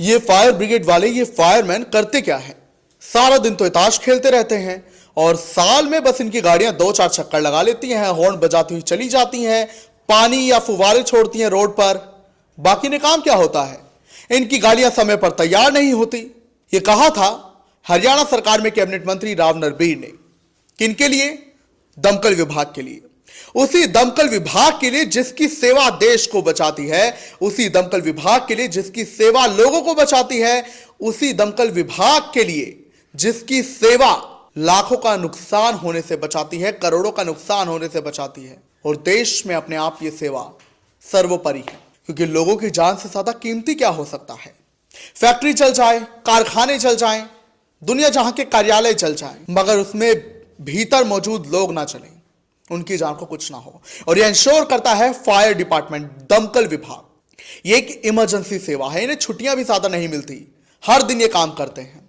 ये fire brigade वाले, ये फायरमैन करते क्या है? सारा दिन तो ताश खेलते रहते हैं और साल में बस इनकी गाड़ियां दो चार चक्कर लगा लेती हैं, हॉर्न बजाती हुई चली जाती हैं, पानी या फुवारे छोड़ती हैं रोड पर। बाकी ने काम क्या होता है? इनकी गाड़ियां समय पर तैयार नहीं होती। ये कहा था हरियाणा सरकार में कैबिनेट मंत्री राव नरबीर ने। किनके लिए? दमकल विभाग के लिए। उसी दमकल विभाग के लिए जिसकी सेवा देश को बचाती है, उसी दमकल विभाग के लिए जिसकी सेवा लोगों को बचाती है, उसी दमकल विभाग के लिए जिसकी सेवा लाखों का नुकसान होने से बचाती है, करोड़ों का नुकसान होने से बचाती है। और देश में अपने आप ये सेवा सर्वोपरि है, क्योंकि लोगों की जान से ज्यादा कीमती क्या हो सकता है? फैक्ट्री चल जाए, कारखाने चल जाएं, दुनिया जहां के कार्यालय चल जाएं, मगर उसमें भीतर मौजूद लोग ना चलें, उनकी जान को कुछ ना हो। और यह इंश्योर करता है फायर डिपार्टमेंट, दमकल विभाग। यह एक इमरजेंसी सेवा है, इन्हें छुट्टियां भी ज्यादा नहीं मिलती, हर दिन ये काम करते हैं।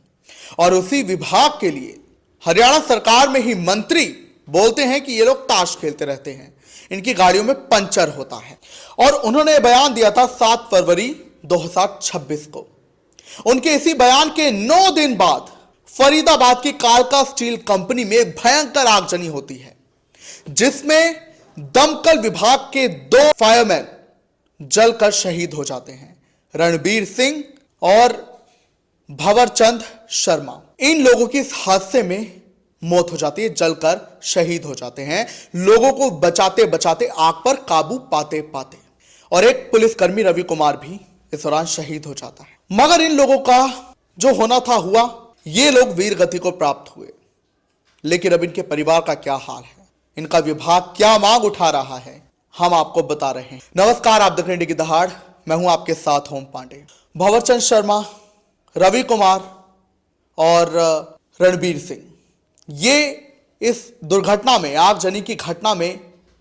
और उसी विभाग के लिए हरियाणा सरकार में ही मंत्री बोलते हैं कि ये लोग ताश खेलते रहते हैं, इनकी गाड़ियों में पंचर होता है। और उन्होंने बयान दिया था 7 फरवरी 2026 को। उनके इसी बयान के 9 दिन बाद फरीदाबाद की कालका स्टील कंपनी में भयंकर आगजनी होती है, जिसमें दमकल विभाग के 2 फायरमैन जलकर शहीद हो जाते हैं, रणबीर सिंह और भंवरचंद शर्मा। इन लोगों की इस हादसे में मौत हो जाती है, जलकर शहीद हो जाते हैं, लोगों को बचाते बचाते, आग पर काबू पाते पाते। और एक पुलिसकर्मी रवि कुमार भी इस दौरान शहीद हो जाता है। मगर इन लोगों का जो होना था हुआ, ये लोग वीर गति को प्राप्त हुए। लेकिन अब इनके परिवार का क्या हाल है, इनका विभाग क्या मांग उठा रहा है, हम आपको बता रहे हैं। नमस्कार, आप देख रहे हैं की दहाड़, मैं हूं आपके साथ होम पांडे। भंवरचंद शर्मा, रवि कुमार और रणबीर सिंह, ये इस दुर्घटना में, आगजनी की घटना में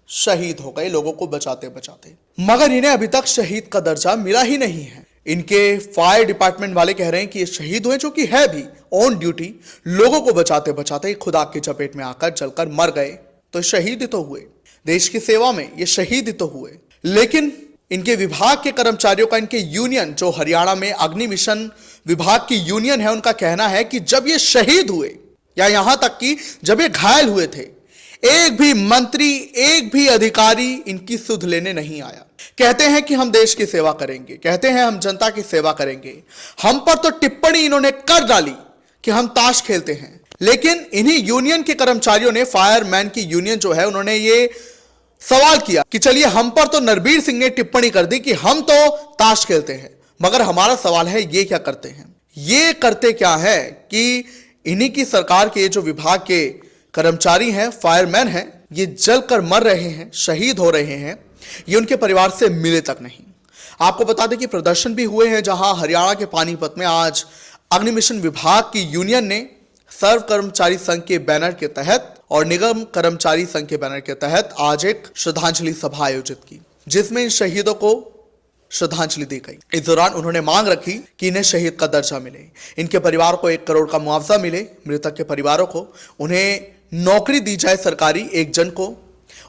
शहीद हो गए, लोगों को बचाते बचाते। मगर इन्हें अभी तक शहीद का दर्जा मिला ही नहीं है। इनके फायर डिपार्टमेंट वाले कह रहे हैं कि ये शहीद हुए, जो कि है भी ऑन ड्यूटी, लोगों को बचाते बचाते खुद आग की चपेट में आकर जलकर मर गए। तो शहीद ही तो हुए, देश की सेवा में ये शहीद ही तो हुए। लेकिन इनके विभाग के कर्मचारियों का, इनके यूनियन, जो हरियाणा में अग्नि मिशन विभाग की यूनियन है, उनका कहना है कि जब ये शहीद हुए, या यहां तक कि जब ये घायल हुए थे, एक भी मंत्री, एक भी अधिकारी इनकी सुध लेने नहीं आया। कहते हैं कि हम देश की सेवा करेंगे, कहते हैं हम जनता की सेवा करेंगे। हम पर तो टिप्पणी इन्होंने कर डाली कि हम ताश खेलते हैं। लेकिन इन्हीं यूनियन के कर्मचारियों ने, फायरमैन की यूनियन जो है, उन्होंने ये सवाल किया कि चलिए, हम पर तो नरबीर सिंह ने टिप्पणी कर दी कि हम तो ताश खेलते हैं, मगर हमारा सवाल है ये क्या करते हैं? ये करते क्या है कि इन्हीं की सरकार के जो विभाग के कर्मचारी हैं, फायरमैन हैं, ये जलकर मर रहे हैं, शहीद हो रहे हैं, ये उनके परिवार से मिले तक नहीं। आपको बता दें कि प्रदर्शन भी हुए हैं, जहां हरियाणा के पानीपत में आज अग्नि मिशन विभाग की यूनियन ने सर्व कर्मचारी संघ के बैनर के तहत और निगम कर्मचारी संघ के बैनर के तहत आज एक श्रद्धांजलि सभा आयोजित की, जिसमें इन शहीदों को श्रद्धांजलि दी गई। इस दौरान उन्होंने मांग रखी कि इन्हें शहीद का दर्जा मिले, इनके परिवार को 1 करोड़ का मुआवजा मिले, मृतक के परिवारों को, उन्हें नौकरी दी जाए सरकारी 1 जन को,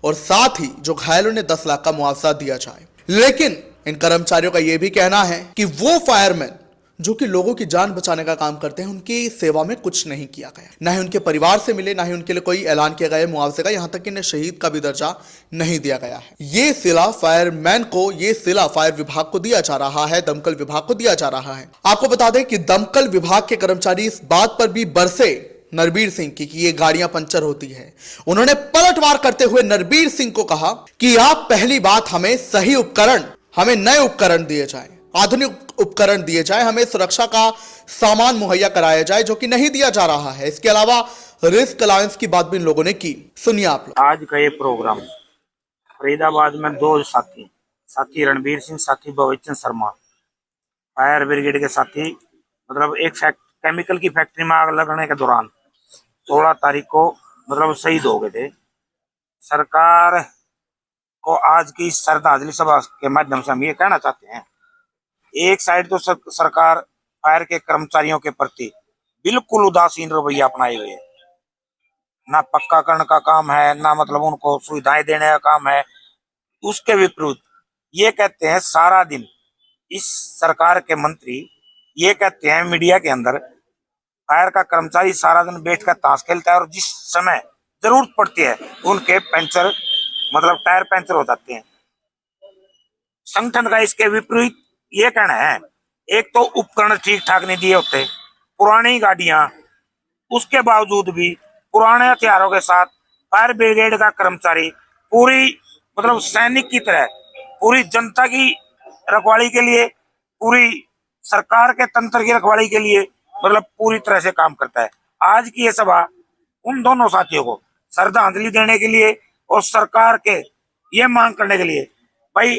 और साथ ही जो घायलों ने 10 लाख का मुआवजा दिया जाए। लेकिन इन कर्मचारियों का यह भी कहना है कि वो फायरमैन जो कि लोगों की जान बचाने का काम करते हैं, उनकी सेवा में कुछ नहीं किया गया, ना ही उनके परिवार से मिले, ना ही उनके लिए कोई ऐलान किया गया मुआवजे का, यहां तक कि इन्हें शहीद का भी दर्जा नहीं दिया गया है। ये सिला फायरमैन को, ये सिला फायर विभाग को दिया जा रहा है, दमकल विभाग को दिया जा रहा है। आपको बता दें कि दमकल विभाग के कर्मचारी इस बात पर भी बरसे नरबीर सिंह की कि ये गाड़ियां पंचर होती है। उन्होंने पलटवार करते हुए नरबीर सिंह को कहा कि आप, पहली बात, हमें सही उपकरण, हमें नए उपकरण दिए जाए, आधुनिक उपकरण दिए जाए, हमें सुरक्षा का सामान मुहैया कराया जाए, जो कि नहीं दिया जा रहा है। इसके अलावा रिस्क अलाउंस की बात भी इन लोगों ने की। सुनिए आप लोग। आज का ये प्रोग्राम फरीदाबाद में 2 साथी रणबीर सिंह, साथी भंवरचंद शर्मा, फायर ब्रिगेड के साथी, मतलब एक केमिकल की फैक्ट्री में आग लगने के दौरान 16 तारीख को मतलब शहीद हो गए थे। सरकार को आज की श्रद्धांजलि सभा के माध्यम से हम ये कहना चाहते हैं, एक साइड तो सरकार फायर के कर्मचारियों के प्रति बिल्कुल उदासीन रवैया अपनाए हुए है, ना पक्काकरण का काम है, ना मतलब उनको सुविधाएं देने का काम है। उसके विपरीत ये कहते हैं सारा दिन इस सरकार के मंत्री ये कहते हैं मीडिया के अंदर फायर का कर्मचारी सारा दिन बैठ कर ताश खेलता है और जिस समय जरूरत पड़ती है उनके पंचर मतलब टायर पंचर हो जाते हैं। संगठन का इसके विपरीत ये कहना है, एक तो उपकरण ठीक ठाक नहीं दिए होते, पुरानी गाड़ियां, उसके बावजूद भी पुराने हथियारों के साथ फायर ब्रिगेड का कर्मचारी पूरी मतलब सैनिक की तरह पूरी जनता की रखवाली के लिए, पूरी सरकार के तंत्र की रखवाली के लिए मतलब पूरी तरह से काम करता है। आज की ये सभा उन दोनों साथियों को श्रद्धांजलि देने के लिए और सरकार के ये मांग करने के लिए, भाई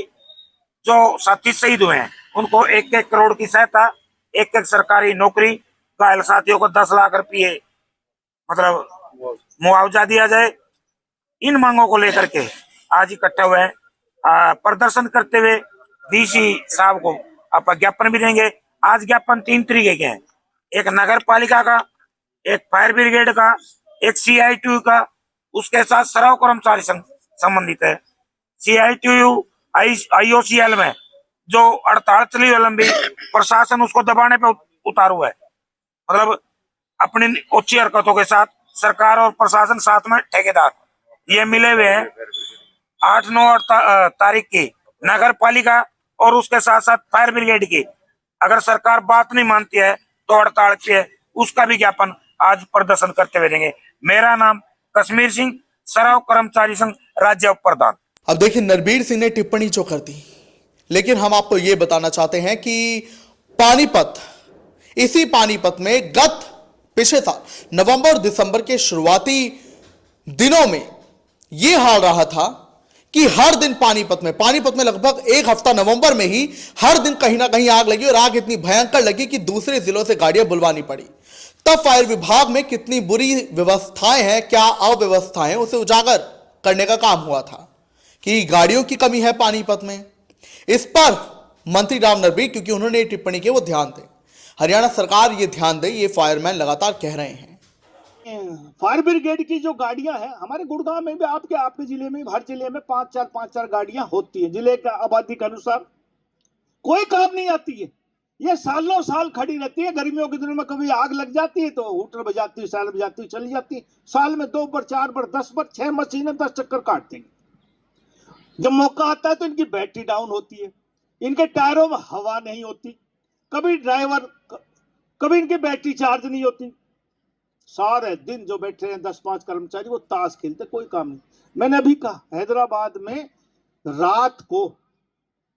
जो साथी शहीद हुए हैं उनको 1-1 करोड़ की सहायता, 1-1 सरकारी नौकरी, घायल साथियों को 10 लाख रुपये मतलब मुआवजा दिया जाए। इन मांगों को लेकर के आज इकट्ठे हुए हैं। प्रदर्शन करते हुए डीसी साहब को आप ज्ञापन भी देंगे। आज ज्ञापन 3 तरीके के हैं, एक नगर पालिका का, एक फायर ब्रिगेड का, एक CITU का, उसके साथ सराव कर्मचारी संघ संबंधित है। CITU IOCL में जो हड़ताल चली है लंबी, प्रशासन उसको दबाने पे उतारू है, मतलब अपनी उच्च हरकतों के साथ सरकार और प्रशासन साथ में ठेकेदार ये मिले हुए हैं। 8-9 तारीख की नगर पालिका और उसके साथ साथ फायर ब्रिगेड की अगर सरकार बात नहीं मानती है तो हड़ताल की है, उसका भी ज्ञापन आज प्रदर्शन करते हुए देंगे। मेरा नाम कश्मीर सिंह, सराव कर्मचारी संघ राज्य उप प्रधान। अब देखिए, नरबीर सिंह ने टिप्पणी जो कर दी, लेकिन हम आपको यह बताना चाहते हैं कि पानीपत, इसी पानीपत में पिछले साल नवंबर दिसंबर के शुरुआती दिनों में यह हाल रहा था कि हर दिन पानीपत में लगभग एक हफ्ता नवंबर में ही हर दिन कहीं ना कहीं आग लगी और आग इतनी भयंकर लगी कि दूसरे जिलों से गाड़ियां बुलवानी पड़ी। तब फायर विभाग में कितनी बुरी व्यवस्थाएं हैं, क्या अव्यवस्थाएं हैं, उसे उजागर करने का काम हुआ था कि गाड़ियों की कमी है पानीपत में। इस पर मंत्री राव नरबीर, क्योंकि उन्होंने ये टिप्पणी की, वो ध्यान दें, हरियाणा सरकार ये ध्यान दे, ये फायरमैन लगातार कह रहे हैं। फायर ब्रिगेड की जो गाड़ियां हैं हमारे गुड़गांव में भी, आपके जिले में, हर जिले में 5-4 गाड़ियां होती है जिले का आबादी के अनुसार। कोई काम नहीं आती है, ये सालों साल खड़ी रहती है। गर्मियों के दिनों में कभी आग लग जाती है तो हूटर बजाती है, साल बजाती है, चली जाती है। साल में 2 बार, 4 बार, 10 बार, 6 मशीनें 10 चक्कर काटती हैं। जब मौका आता है तो इनकी बैटरी डाउन होती है, इनके टायरों में हवा नहीं होती, कभी इनकी बैटरी चार्ज नहीं होती। सारे दिन जो बैठे हैं 10-5 कर्मचारी, वो ताश खेलते, कोई काम नहीं। मैंने अभी कहा, हैदराबाद में रात को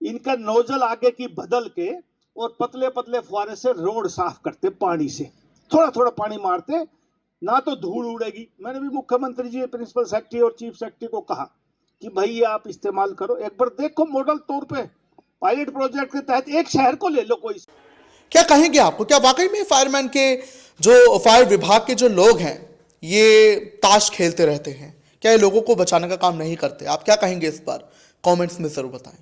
इनका नोजल आगे की बदल के और पतले पतले फुहारे से रोड साफ करते, पानी से थोड़ा थोड़ा पानी मारते, ना तो धूल उड़ेगी। मैंने भी मुख्यमंत्री जी, प्रिंसिपल सेक्रेटरी और चीफ सेक्रेटरी को कहा कि भाई ये आप इस्तेमाल करो, एक बार देखो मॉडल तौर पे, पायलट प्रोजेक्ट के तहत एक शहर को ले लो। कोई क्या कहेंगे आपको, क्या वाकई में फायरमैन के जो फायर विभाग के जो लोग हैं ये ताश खेलते रहते हैं? क्या ये लोगों को बचाने का काम नहीं करते? आप क्या कहेंगे इस पर? कमेंट्स में जरूर बताएं।